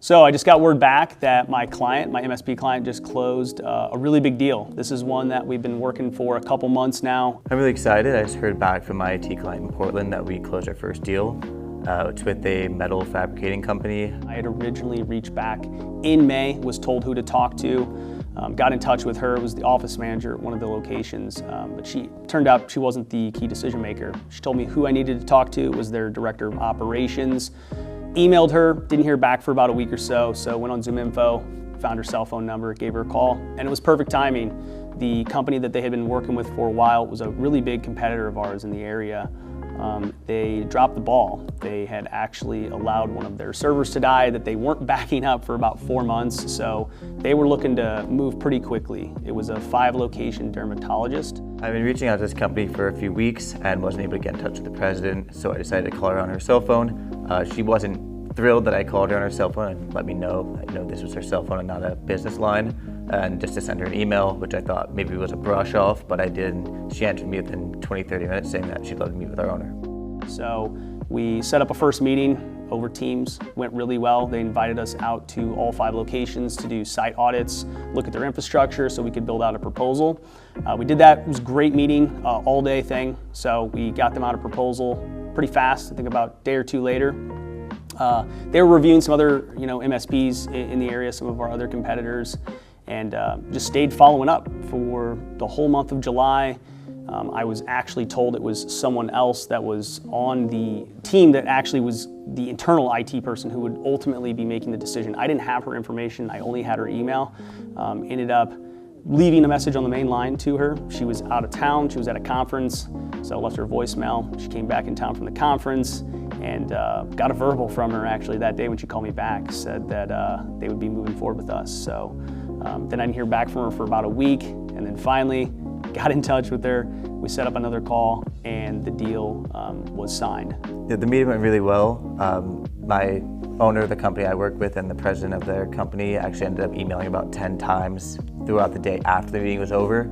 So I just got word back that my client, my MSP client, just closed a really big deal. This is one that we've been working for a couple months now. I'm really excited. I just heard back from my IT client in Portland that we closed our first deal. It's with a metal fabricating company. I had originally reached back in May, was told who to talk to, got in touch with her. It was the office manager at one of the locations, but she turned out she wasn't the key decision maker. She told me who I needed to talk to. It was their director of operations. Emailed her, didn't hear back for about a week or so went on Zoom Info, found her cell phone number, gave her a call, and it was perfect timing. The company that they had been working with for a while was a really big competitor of ours in the area. They dropped the ball. They had actually allowed one of their servers to die that they weren't backing up for about 4 months, so they were looking to move pretty quickly. It was a 5-location dermatologist. I've been reaching out to this company for a few weeks and wasn't able to get in touch with the president, so I decided to call her on her cell phone. She wasn't thrilled that I called her on her cell phone and let me know, this was her cell phone and not a business line, and just to send her an email, which I thought maybe was a brush off, but I didn't. She answered me within 20-30 minutes saying that she'd love to meet with our owner. So we set up a first meeting over Teams, went really well. They invited us out to all 5 locations to do site audits, look at their infrastructure so we could build out a proposal. We did that. It was a great meeting, all day thing. So we got them out a proposal pretty fast, I think about a day or 2 later. They were reviewing some other MSPs in the area, some of our other competitors, and just stayed following up for the whole month of July. I was actually told it was someone else that was on the team that actually was the internal IT person who would ultimately be making the decision. I didn't have her information, I only had her email. Ended up leaving a message on the main line to her. She was out of town, she was at a conference, so I left her a voicemail. She came back in town from the conference and got a verbal from her actually that day when she called me back, said that they would be moving forward with us. So then I didn't hear back from her for about a week, and then finally got in touch with her. We set up another call and the deal was signed. The meeting went really well. My owner of the company I work with and the president of their company actually ended up emailing about 10 times throughout the day after the meeting was over,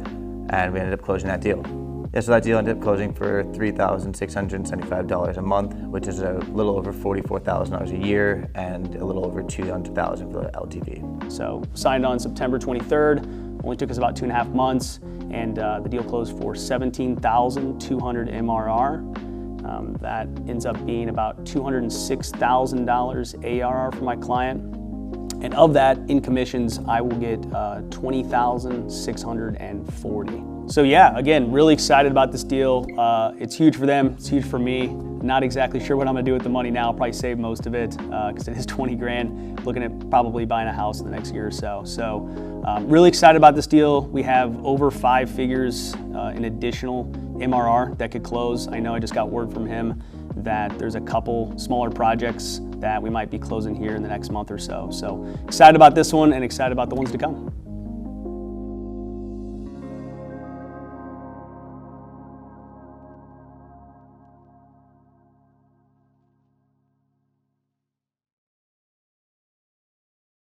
and we ended up closing that deal. Yeah, so that deal ended up closing for $3,675 a month, which is a little over $44,000 a year and a little over $200,000 for the LTV. So signed on September 23rd, only took us about 2.5 months, and the deal closed for $17,200 MRR. That ends up being about $206,000 ARR for my client. And of that, in commissions, I will get $20,640. So yeah, again, really excited about this deal. It's huge for them, it's huge for me. Not exactly sure what I'm gonna do with the money now. I'll probably save most of it because it is 20 grand. Looking at probably buying a house in the next year or so. So really excited about this deal. We have over 5 figures in additional MRR that could close. I know I just got word from him that there's a couple smaller projects that we might be closing here in the next month or so. So excited about this one and excited about the ones to come.